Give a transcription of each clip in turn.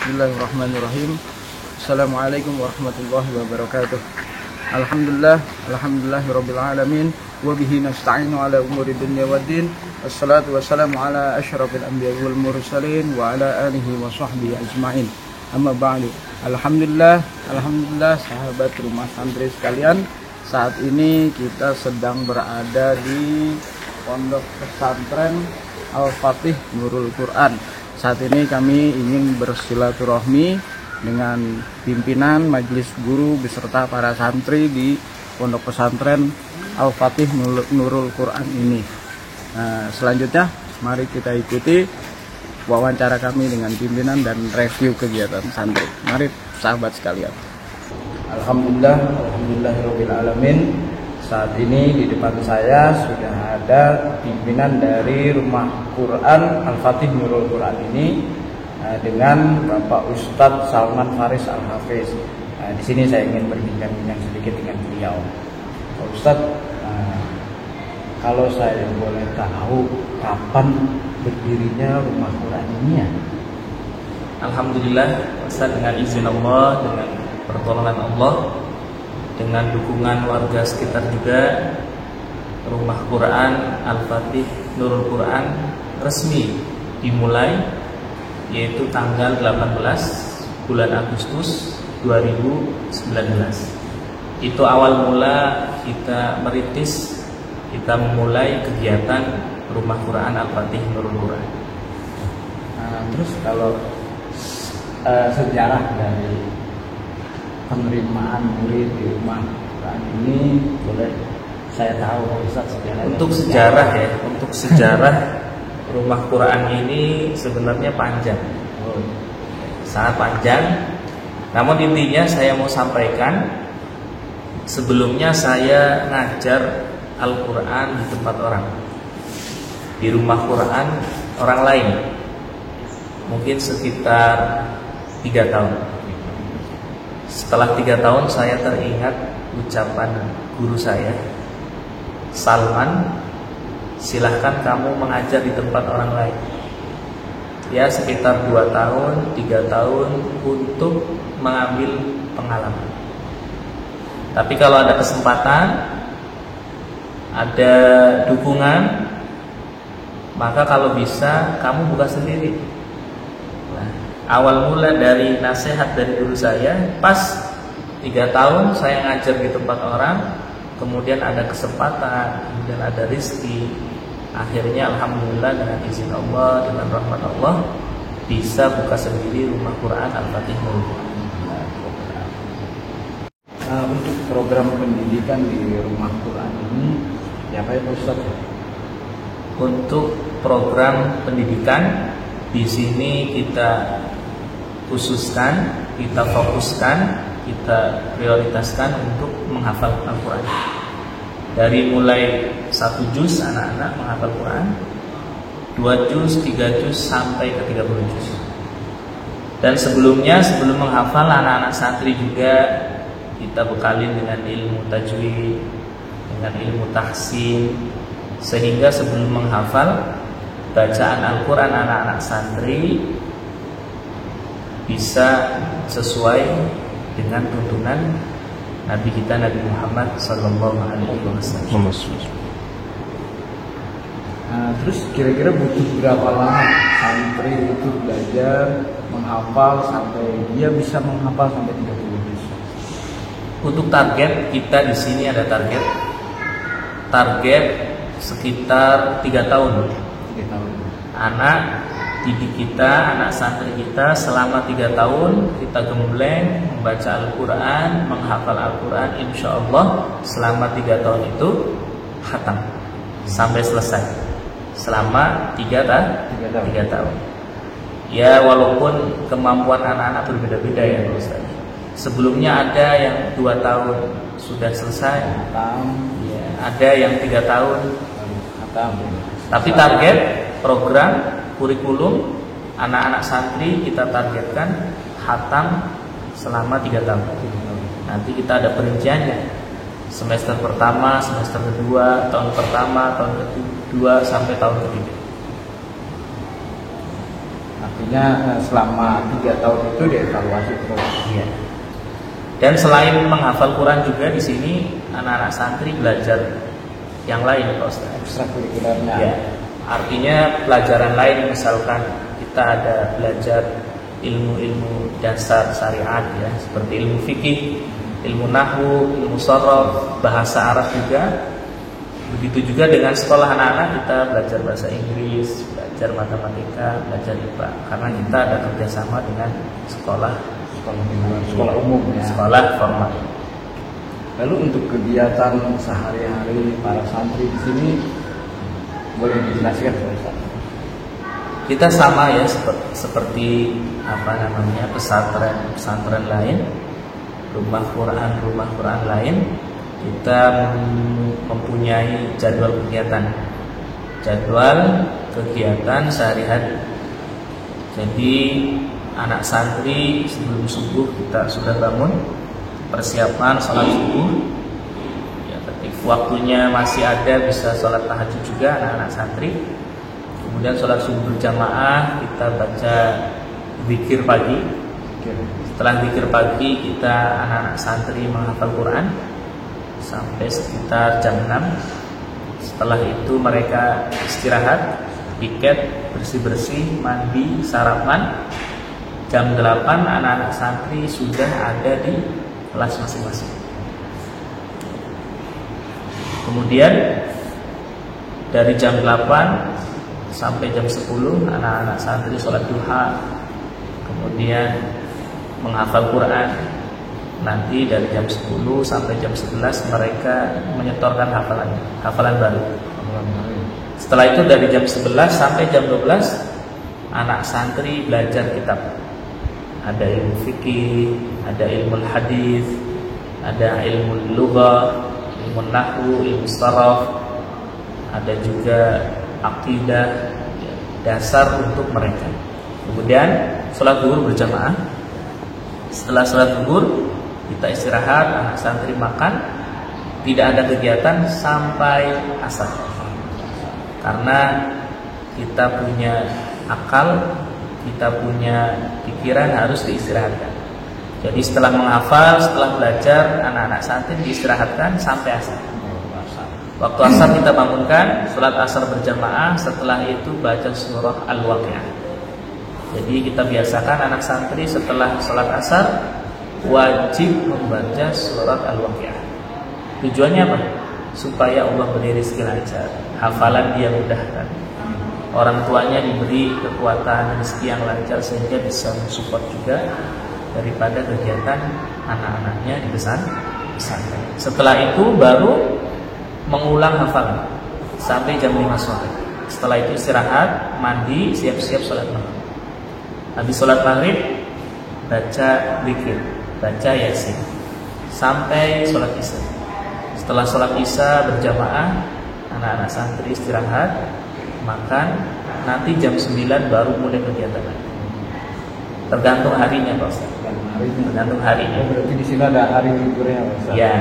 Bismillahirrahmanirrahim. Assalamualaikum warahmatullahi wabarakatuh. Alhamdulillahirabbil alamin wa bihi nasta'inu ala umuri dunya waddin. Wassalatu wassalamu ala asyrafil anbiya'i wal mursalin wa ala alihi wa sahbihi ajmain. Amma ba'du. Alhamdulillah sahabat rumah santri sekalian, saat ini kita sedang berada di Pondok Pesantren Al-Fatih Nurul Quran. Saat ini kami ingin bersilaturahmi dengan pimpinan majelis guru beserta para santri di Pondok Pesantren Al-Fatih Nurul Quran ini. Selanjutnya mari kita ikuti wawancara kami dengan pimpinan dan review kegiatan santri. Mari sahabat sekalian. Alhamdulillahirabbil alamin. Saat ini di depan saya sudah ada pimpinan dari Rumah Quran Al-Fatih Nurul Quran ini dengan Bapak Ustadz Salman Faris Al-Hafiz. Di sini saya ingin berbincang-bincang sedikit dengan beliau. Pak Ustadz, kalau saya boleh tahu kapan berdirinya Rumah Quran ini ya? Alhamdulillah, Ustadz, dengan izin Allah, dengan pertolongan Allah, dengan dukungan warga sekitar juga, Rumah Quran Al-Fatih Nurul Quran resmi dimulai, yaitu tanggal 18 bulan Agustus 2019. Itu awal mula kita merintis, kita memulai kegiatan Rumah Quran Al-Fatih Nurul Quran. Terus kalau sejarah dari penerimaan murid di Rumah Quran ini boleh saya tahu Ustaz sejarahnya? Untuk sejarah Rumah Quran ini sebenarnya panjang, sangat panjang. Namun intinya saya mau sampaikan, sebelumnya saya ngajar Al-Quran di tempat orang, di Rumah Quran orang lain, mungkin sekitar 3 tahun. Setelah 3 tahun saya teringat ucapan guru saya, Salman, silahkan kamu mengajar di tempat orang lain. Ya sekitar 2 tahun, 3 tahun untuk mengambil pengalaman. Tapi kalau ada kesempatan, ada dukungan, maka kalau bisa kamu buka sendiri. Awal mula dari nasihat dari guru saya, pas 3 tahun saya ngajar di tempat orang, kemudian ada kesempatan, kemudian ada rezeki. Akhirnya alhamdulillah dengan izin Allah, dengan rahmat Allah, bisa buka sendiri Rumah Quran Al-Fatih Nurul Quran. Untuk program pendidikan di Rumah Quran ini, ya Pak Ustaz? Untuk program pendidikan di sini kita khususkan, kita fokuskan, kita prioritaskan untuk menghafal Al-Quran. Dari mulai 1 juz anak-anak menghafal Quran, 2 juz, 3 juz sampai ke 30 juz. Dan sebelumnya, sebelum menghafal, anak-anak santri juga kita bekalin dengan ilmu tajwid, dengan ilmu tahsin, sehingga sebelum menghafal bacaan Al-Quran anak-anak santri bisa sesuai dengan tuntunan Nabi kita, Nabi Muhammad Sallallahu Alaihi Wasallam. Terus kira-kira butuh berapa lama santri itu belajar menghafal sampai dia bisa menghafal sampai 30 juz? Untuk target kita di sini ada target sekitar 3 tahun. 3 tahun. Anak didik kita, anak santri kita selama 3 tahun kita gembleng membaca Al-Quran, menghafal Al-Quran, insya Allah selama 3 tahun itu khatam sampai selesai selama 3 tahun. Ya walaupun kemampuan anak-anak berbeda-beda ya Ustaz. Sebelumnya ada yang 2 tahun sudah selesai, ya, ada yang 3 tahun khatam. Tapi target program kurikulum anak-anak santri kita targetkan khatam selama 3 tahun. Nanti kita ada perinciannya, semester pertama, semester kedua, tahun pertama, tahun kedua sampai tahun ketiga. Artinya selama 3 tahun itu dievaluasi terus. Iya. Dan selain menghafal Quran juga di sini anak-anak santri belajar yang lain, Pak Ustaz. Ekstrakurikulernya. Ya. Artinya pelajaran lain, misalkan kita ada belajar ilmu-ilmu dasar syariat ya, seperti ilmu fikih, ilmu nahwu, ilmu sharaf, bahasa Arab juga. Begitu juga dengan sekolah anak-anak, kita belajar bahasa Inggris, belajar matematika, belajar IPA, karena kita ada kerjasama dengan sekolah umum ya. Sekolah formal. Lalu untuk kegiatan sehari-hari para santri di sini boleh dijelaskan Pak Ustaz? Kita sama ya, seperti pesantren lain, rumah Quran lain. Kita mempunyai jadwal kegiatan sehari-hari. Jadi anak santri sebelum subuh kita sudah bangun, persiapan sholat subuh ya, ketika waktunya masih ada bisa sholat tahajud juga anak-anak santri. Kemudian sholat subuh berjamaah, kita baca zikir pagi. Setelah zikir pagi, kita anak-anak santri menghafal Quran sampai sekitar jam 6. Setelah itu mereka istirahat, piket, bersih-bersih, mandi, sarapan. Jam 8 anak-anak santri sudah ada di kelas masing-masing. Kemudian dari jam 8 sampai jam 10 anak-anak santri sholat duha, kemudian menghafal Quran. Nanti dari jam 10 sampai jam 11 mereka menyetorkan hafalan baru. Setelah itu dari jam 11 sampai jam 12 anak santri belajar kitab. Ada ilmu fikih, ada ilmu hadis, ada ilmu lughah, ilmu nahwu, ilmu sharaf, ada juga akidah, dasar untuk mereka. Kemudian sholat zuhur berjamaah. Setelah sholat zuhur kita istirahat, anak santri makan. Tidak ada kegiatan sampai asar, karena kita punya akal, kita punya pikiran harus diistirahatkan. Jadi setelah menghafal, setelah belajar, anak-anak santri diistirahatkan sampai asar. Waktu asar kita bangunkan, sholat asar berjamaah. Setelah itu baca surah Al-Waqiah. Jadi kita biasakan anak santri setelah sholat asar wajib membaca surat Al-Waqiah. Tujuannya apa? Supaya Allah beri rezeki lancar, hafalan dia mudahkan, orang tuanya diberi kekuatan rezeki yang lancar sehingga bisa mensupport juga daripada kegiatan anak-anaknya di pesantren. Setelah itu baru mengulang hafalan sampai jam 5 sore. Setelah itu istirahat, mandi, siap-siap sholat maghrib. Habis sholat maghrib baca zikir, baca yasin sampai sholat isya. Setelah sholat isya berjamaah, anak-anak santri istirahat, makan. Nanti jam 9 baru mulai kegiatan lagi. Tergantung harinya Pak Ustaz. Tergantung harinya. Berarti di sini ada hari liburnya Pak Ustaz? Ya,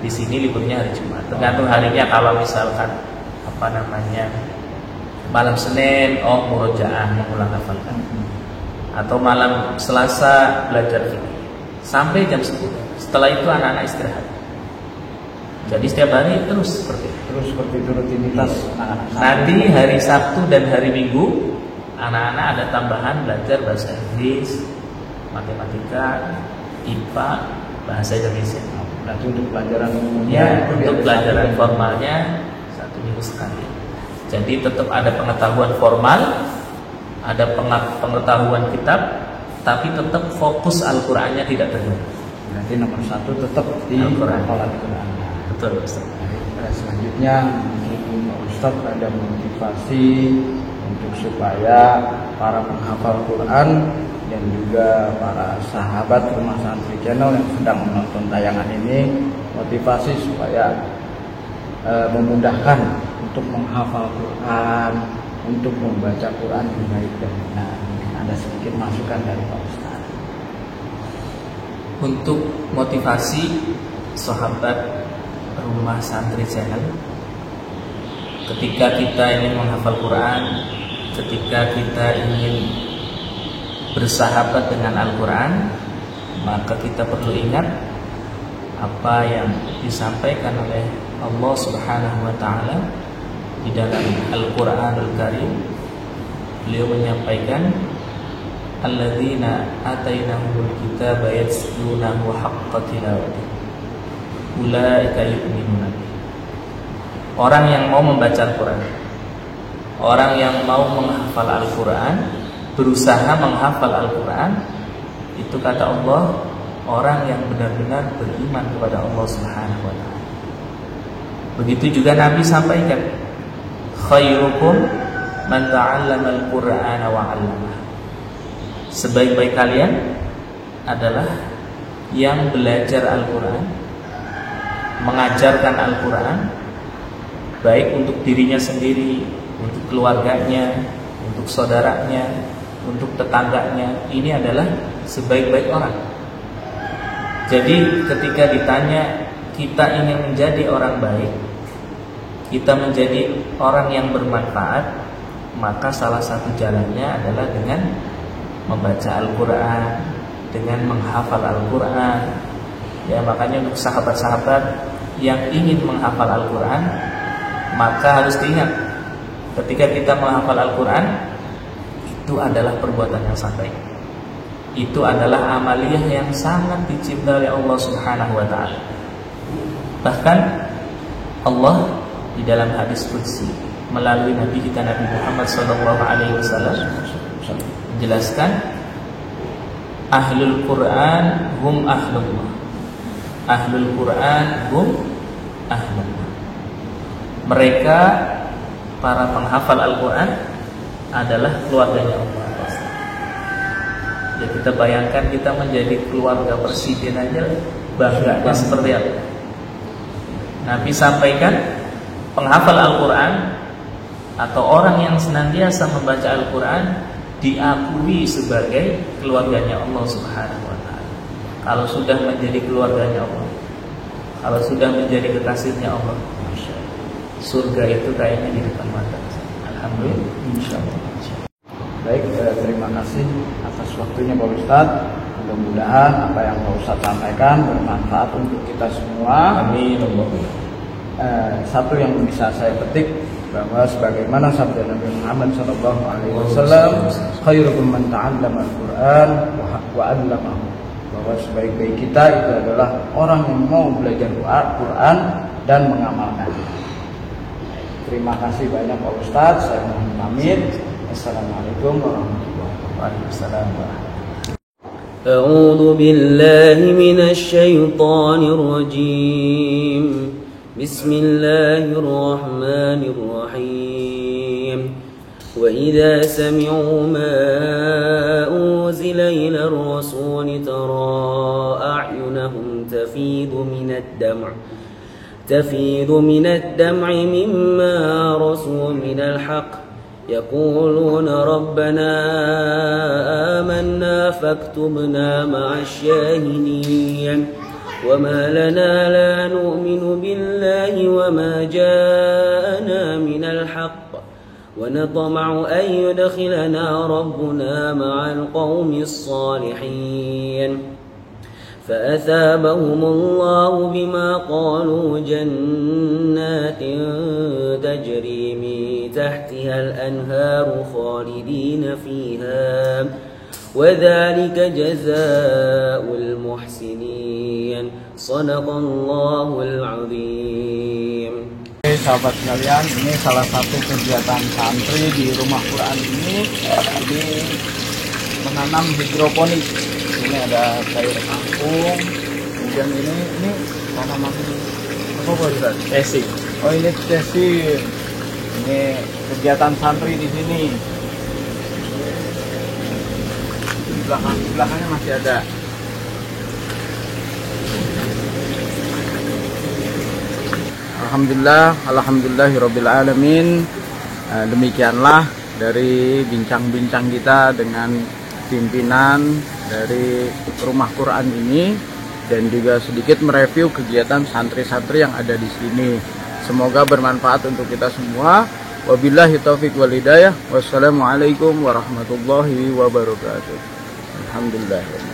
di sini liburnya hari Jumat. Tergantung harinya. Kalau misalkan malam Senin, murojaah mengulang hafalkan. Atau malam Selasa belajar fikih sampai jam 10. Setelah itu anak-anak istirahat. Jadi setiap hari terus seperti itu rutinitas anak-anak. Nanti hari Sabtu dan hari Minggu anak-anak ada tambahan belajar bahasa Inggris, matematika, IPA, bahasa Indonesia. Berarti untuk pelajaran umumnya ya, untuk pelajaran formalnya 1 minggu sekali. Jadi tetap ada pengetahuan formal, ada pengetahuan kitab, tapi tetap fokus Al-Qur'annya tidak terganggu. Berarti nomor 1 tetap di hafalan Quran. Betul, Ustaz. Selanjutnya Ustaz ada motivasi untuk supaya para penghafal Quran dan juga para sahabat Rumah Santri Channel yang sedang menonton tayangan ini, motivasi supaya memudahkan untuk menghafal Quran, untuk membaca Quran dengan baik dan benar. Ada sedikit masukan dari Pak Ustaz. Untuk motivasi sahabat Rumah Santri Channel, ketika kita ingin menghafal Quran, ketika kita ingin bersahabat dengan Al-Quran, maka kita perlu ingat apa yang disampaikan oleh Allah Subhanahu wa Ta'ala di dalam Al-Quranul Karim. Beliau menyampaikan, alladzina atainahumul kitaba yatlunahu haqqa tilawatihi ulaika yu'minuna bihi. Orang yang mau membaca Al-Quran, orang yang mau menghafal Al-Quran, berusaha menghafal Al-Quran, itu kata Allah, orang yang benar-benar beriman kepada Allah Subhanahu wa Ta'ala. Begitu juga Nabi sampaikan, khairukum man ta'allama al-Qur'ana wa 'allamah. Sebaik-baik kalian adalah yang belajar Al-Quran, mengajarkan Al-Quran, baik untuk dirinya sendiri, untuk keluarganya, untuk saudaranya, untuk tetangganya. Ini adalah sebaik-baik orang. Jadi ketika ditanya kita ingin menjadi orang baik, kita menjadi orang yang bermanfaat, maka salah satu jalannya adalah dengan membaca Al-Quran, dengan menghafal Al-Quran. Ya, makanya untuk sahabat-sahabat yang ingin menghafal Al-Quran, maka harus diingat, ketika kita menghafal Al-Quran, itu adalah perbuatan yang sangat baik. Itu adalah amaliyah yang sangat dicintai oleh Allah Subhanahu wa Ta'ala. Bahkan Allah di dalam hadis qudsi melalui Nabi kita Nabi Muhammad SAW menjelaskan, Ahlul Quran hum ahlullah, Ahlul Quran hum ahlullah. Mereka para penghafal Al-Quran adalah keluarganya Allah. Ya, kita bayangkan kita menjadi keluarga presiden aja bangganya seperti apa. Nabi sampaikan, penghafal Al-Quran atau orang yang senantiasa membaca Al-Quran diakui sebagai keluarganya Allah Subhanahu wa Ta'ala. Kalau sudah menjadi keluarganya Allah, kalau sudah menjadi kekasihnya Allah, surga itu kayaknya di depan mata. Alhamdulillah, insyaallah. Baik, terima kasih atas waktunya Pak Ustadz. Mudah-mudahan apa yang Pak Ustadz sampaikan bermanfaat untuk kita semua. Amin. Satu yang bisa saya petik, bahwa sebagaimana sabda Nabi Muhammad SAW, khairukum man ta'allama al-Quran wa 'allamahu. Bahwa sebaik-baik kita itu adalah orang yang mau belajar Al-Quran dan mengamalkan. Terima kasih banyak Pak Ustadz. Saya mohon pamit. Assalamualaikum warahmatullahi wabarakatuh. أعوذ بالله من الشيطان الرجيم. بسم الله الرحمن الرحيم. وإذا سمعوا ما أنزل إلى الرسول ترى أعينهم تفيض من الدمع مما رسوا من الحق يقولون ربنا آمنا فاكتبنا مع الشاهدين. وما لنا لا نؤمن بالله وما جاءنا من الحق ونطمع أن يدخلنا ربنا مع القوم الصالحين. فأثابهم الله بما قالوا جنات تجري من تحتها الأنهار خالدين فيها وذلك جزاء المحسنين. صدق الله العظيم. Sahabat sekalian, ini salah satu kegiatan santri di rumah Quran ini menanam hidroponik. Ini ada sayur kangkung, kemudian ini tanaman apa Ustaz? Tesi. Oh, ini tesi. Ini kegiatan santri di sini. Di belakangnya masih ada. Alhamdulillahirabbil alamin. Demikianlah dari bincang-bincang kita dengan pimpinan dari rumah Quran ini, dan juga sedikit mereview kegiatan santri-santri yang ada di sini. Semoga bermanfaat untuk kita semua. Wabillahi taufiq wal hidayah. Wassalamualaikum warahmatullahi wabarakatuh. Alhamdulillah.